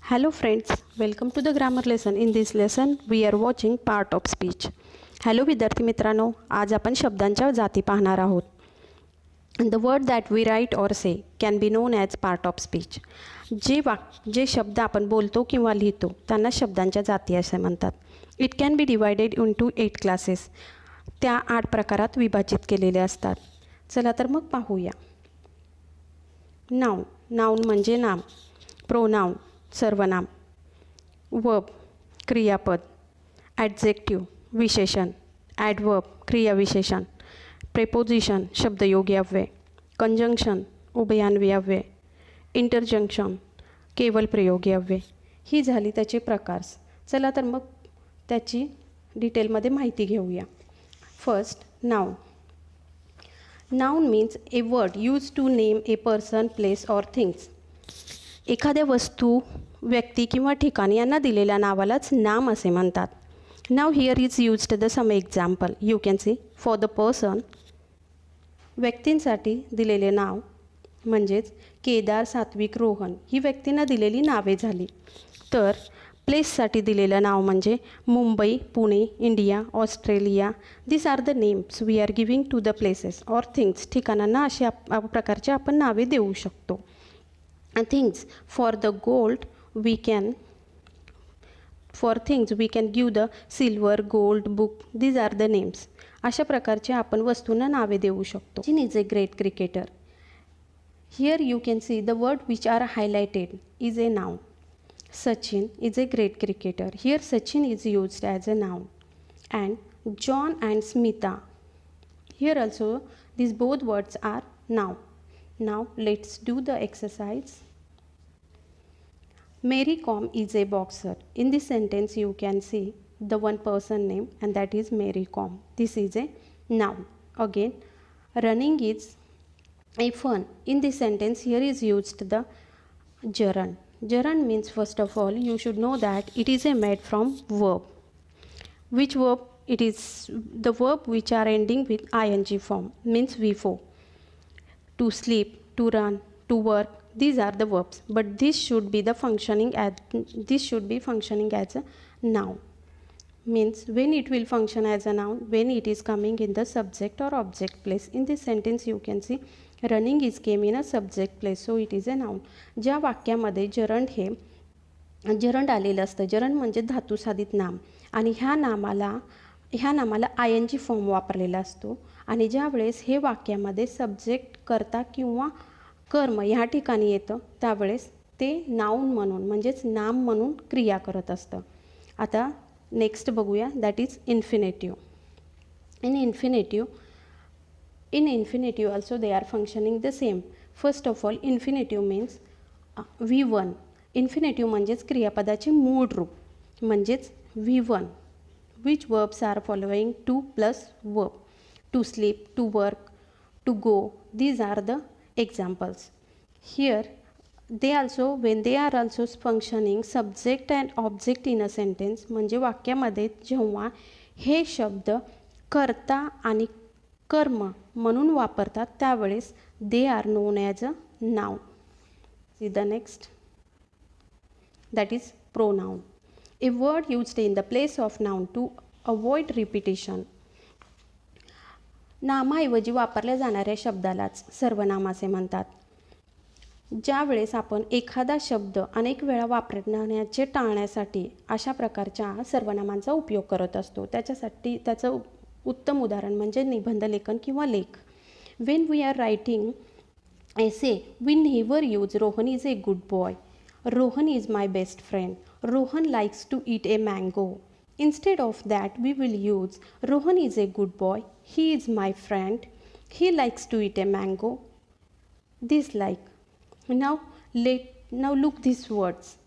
Hello friends, welcome to the grammar lesson. In this lesson, we are watching part of speech. Hello विद्यार्थी मित्रांनो, आज आपण शब्दांच्या जाती पाहणार आहोत. The word that we write or say can be known as part of speech. जे शब्द आपण बोलतो किंवा लिहितो त्यांना शब्दांच्या जाती असे म्हणतात. It can be divided into 8 classes. त्या 8 प्रकारात विभाजित केलेले असतात. चला तर मग पाहूया. नाउन, नाउन म्हणजे नाम. प्रोनाउन, सर्वनाम. वर्ब, क्रियापद. ॲडजेक्टिव्ह, विशेषण. ॲडवर्ब, क्रियाविशेषण. प्रेपोजिशन, शब्दयोगी अव्यय. कंजंक्शन, उभयान्वयी अव्यय. इंटरजंक्शन, केवल प्रयोगी अव्यय. ही झाली त्याचे प्रकार्स. चला तर मग त्याची डिटेलमध्ये माहिती घेऊया. First, noun. Noun means a word use to name a person, place or things. एखाद्या वस्तू, व्यक्ती किंवा ठिकाण यांना दिलेल्या नावालाच नाम असे म्हणतात. नाव here is used the some example. You can see for the person. व्यक्तींसाठी दिलेले नाव म्हणजेच केदार, सात्विक, रोहन ही व्यक्तींना दिलेली नावे झाली. तर प्लेससाठी दिलेलं नाव म्हणजे Mumbai, Pune, India, Australia. This are the names we are giving to the places or things. ठिकाणांना अशा प्रकारचे आपण नावे देऊ शकतो. Things, for the gold we can give the silver, gold, book. These are the names. अशा प्रकारचे आपण वस्तूंना नावे देऊ शकतो. Sachin is a great cricketer. Here you can see the word which are highlighted is a noun. Sachin is a great cricketer. Here Sachin is used as a noun. And John and Smita. Here also these both words are noun. Now let's do the exercise. Mary Kom is a boxer. In this sentence you can see the one person name and that is Mary Kom. This is a noun. Again, running is a fun. In this sentence here is used the gerund. Gerund means, first of all you should know that it is a made from verb. Which verb? It is the verb which are ending with ing form, means V4. To sleep, to run, to work, these are the verbs, but this should be functioning as a noun. Means when it will function as a noun, when it is coming in the subject or object place. In this sentence you can see running is came in a subject place, so it is a noun. ज्या वाक्यामध्ये जरंड आलेलं असतं, जरंड म्हणजे धातुसाधित नाम, आणि ह्या नामाला ing form वापरलेला असतो. आणि ज्या वेळेस हे वाक्यामध्ये सब्जेक्ट, कर्ता किंवा कर्म ह्या ठिकाणी येतं त्यावेळेस ते नाउन म्हणून म्हणजेच नाम म्हणून क्रिया करत असतं. आता नेक्स्ट बघूया, that is infinitive. In infinitive also they are functioning the same. First of all infinitive means V1. Infinitive म्हणजेच क्रियापदाचे मूळ रूप म्हणजेच V1. Which verbs are following? To plus verb. To sleep, to work, to go. These are the examples. Here when they are also functioning subject and object in a sentence, म्हणजे वाक्यामध्ये जेव्हा हे शब्द कर्ता आणि कर्म म्हणून वापरतात त्यावेळेस they are known as a noun. See the next. That is pronoun. A word used in the place of noun to avoid repetition. नामाऐवजी वापरल्या जाणाऱ्या शब्दालाच सर्वनाम असे म्हणतात. ज्या वेळेस आपण एखादा शब्द अनेक वेळा वापरण्याचे टाळण्यासाठी अशा प्रकारच्या सर्वनामांचा उपयोग करत असतो. त्याचं उत्तम उदाहरण म्हणजे निबंध लेखन किंवा लेख. When we are writing essay, we never use Rohan is a good boy. Rohan is my best friend. Rohan likes to eat a mango. Instead of that, we will use Rohan is a good boy. He is my friend. He likes to eat a mango. Dislike. Now look these words.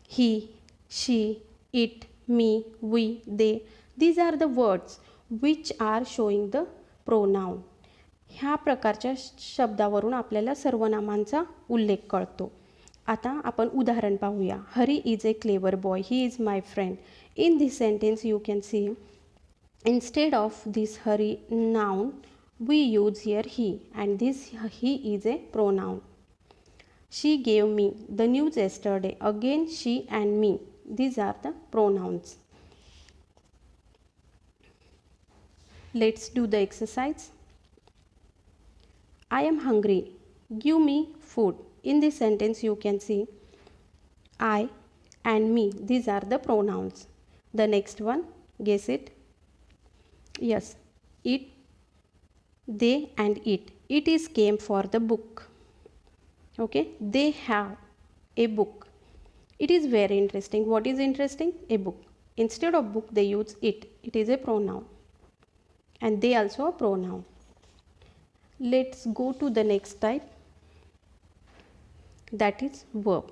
He, she, it, me, we, they. These are the words which are showing the pronoun. ह्या प्रकारच्या शब्दावरून आपल्याला सर्वनामांचा उल्लेख कळतो. आता आपण उदाहरण पाहूया. Hari is a clever boy. He is my friend. In this sentence you can C instead of this hurry noun we use here he, and this he is a pronoun. She gave me the news yesterday. Again, she and me. These are the pronouns. Let's do the exercise. I am hungry. Give me food. In this sentence you can see I and me. These are the pronouns. The next one, guess it. Yes, it, they and it. It is came for the book. Okay, they have a book. It is very interesting. What is interesting? A book. Instead of book they use it. It is a pronoun. And they also a pronoun. Let's go to the next type. That is verb.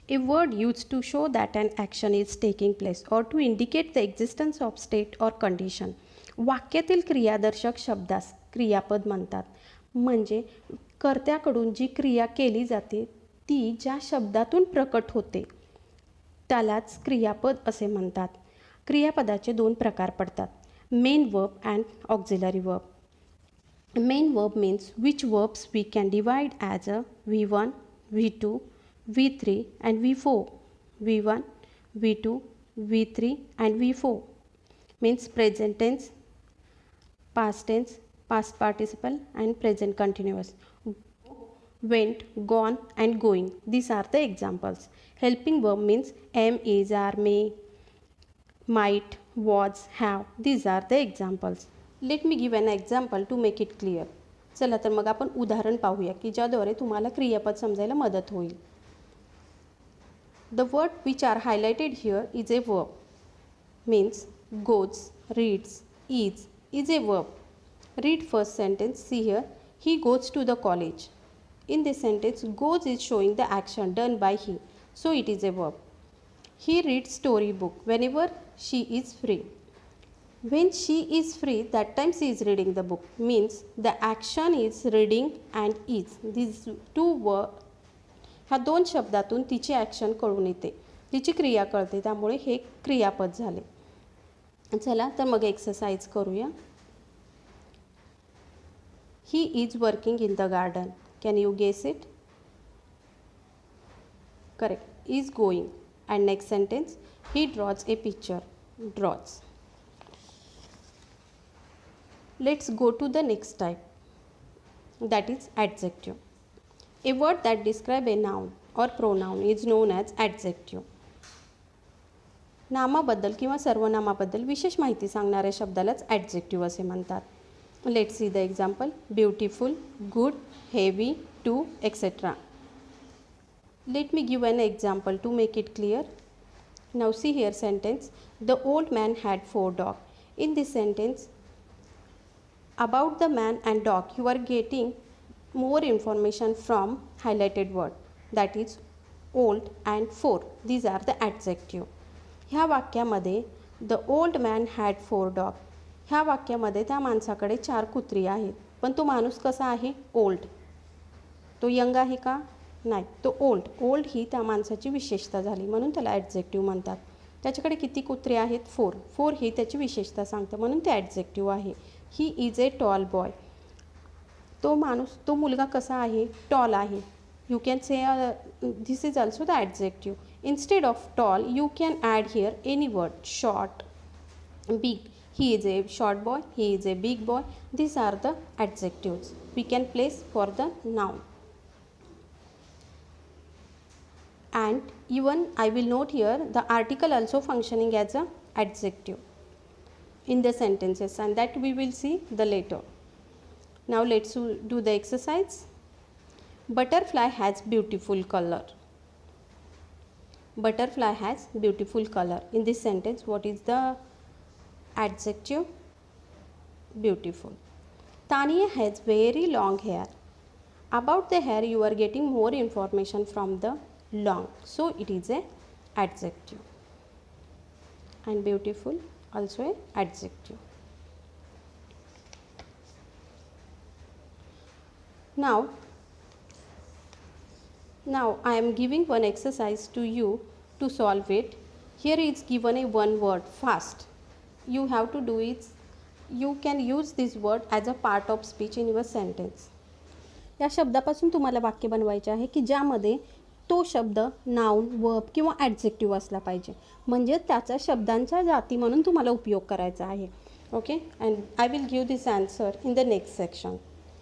A word used to show that an action is taking place or to indicate the existence of state or condition. वाक्यातील क्रियादर्शक शब्दास क्रियापद म्हणतात. म्हणजे कर्त्याकडून जी क्रिया केली जाते ती ज्या शब्दातून प्रकट होते त्यालाच क्रियापद असे म्हणतात. क्रियापदाचे दोन प्रकार पडतात, main verb and auxiliary verb. Main verb means which verbs we can divide as a V1, V2, V3 and V4. V1, V2, V3 and V4 means present tense, past tense, past participle and present continuous. Went, gone and going. These are the examples. Helping verb means am, is, are, may, might, was, have. These are the examples. Let me give an example to make it clear. चला तर मग आपण उदाहरण पाहूया की ज्याद्वारे तुम्हाला क्रियापद समजायला मदत होईल. The word which are highlighted here is a verb. Means goes, reads, is a verb. Read first sentence. See here. He goes to the college. In this sentence, goes is showing the action done by he. So it is a verb. He reads storybook whenever she is free. When she is free, that time she is reading the book. Means the action is reading and is. These two words, ह्या दोन शब्दातून तिची action कळून येते, तिची क्रिया कळते, त्यामुळे हे क्रियापद झाले. चला तर मग एक्सरसाइज करूया. He is working in the garden. Can you guess it? Correct. Is going. And next sentence, he draws a picture. Draws. Let's go to the next type. That is adjective. A word that describes a noun or pronoun is known as adjective. नामाबद्दल किंवा सर्वनामाबद्दल विशेष माहिती सांगणाऱ्या शब्दालाच adjective असे म्हणतात. Let's see the example. Beautiful, good, heavy, to, etc. Let me give an example to make it clear. Now see here sentence. The old man had 4 dogs. In this sentence, about the man and dog, you are getting more information from highlighted word, that is old and 4. These are the adjective. ह्या वाक्यामध्ये the old man had 4 dog. ह्या वाक्यामध्ये त्या माणसाकडे 4 कुत्री आहेत. पण तो माणूस कसा आहे? ओल्ड. तो यंग आहे का? नाही, तो ओल्ड. ओल्ड ही त्या माणसाची विशेषता झाली, म्हणून त्याला ॲडजेक्टिव्ह म्हणतात. त्याच्याकडे किती कुत्रे आहेत? 4. 4 ही त्याची विशेषता सांगतं, म्हणून ते ॲडजेक्टिव्ह आहे. He is a tall boy. तो माणूस, तो मुलगा कसा आहे? टॉल आहे. You can say this is also the adjective. Instead of tall you can add here any word. Short, big. He is a short boy. He is a big boy. these are the adjectives we can place for the noun. And even I will note here the article also functioning as a adjective in the sentences, and that we will see the later. Now let's do the exercise. Butterfly has beautiful color. Butterfly has beautiful color. In this sentence, what is the adjective? Beautiful. Tania has very long hair. About the hair you are getting more information from the long, so it is a adjective. And beautiful also a adjective. Now I am giving one exercise to you to solve it. Here is given a one word, fast. You have to do it. You can use this word as a part of speech in your sentence. या शब्दापासून तुम्हाला वाक्य बनवायचे आहे की ज्यामध्ये तो शब्द नाउन, वर्ब किंवा ॲडजेक्टिव्ह असला पाहिजे, म्हणजे त्याचा शब्दांच्या जाती म्हणून तुम्हाला उपयोग करायचा आहे. Okay, and I will give this answer in the next section.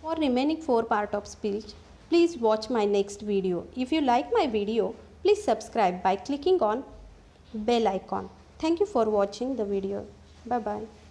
For remaining 4 part of speech, please watch my next video. If you like my video, please subscribe by clicking on bell icon. Thank you for watching the video. Bye bye.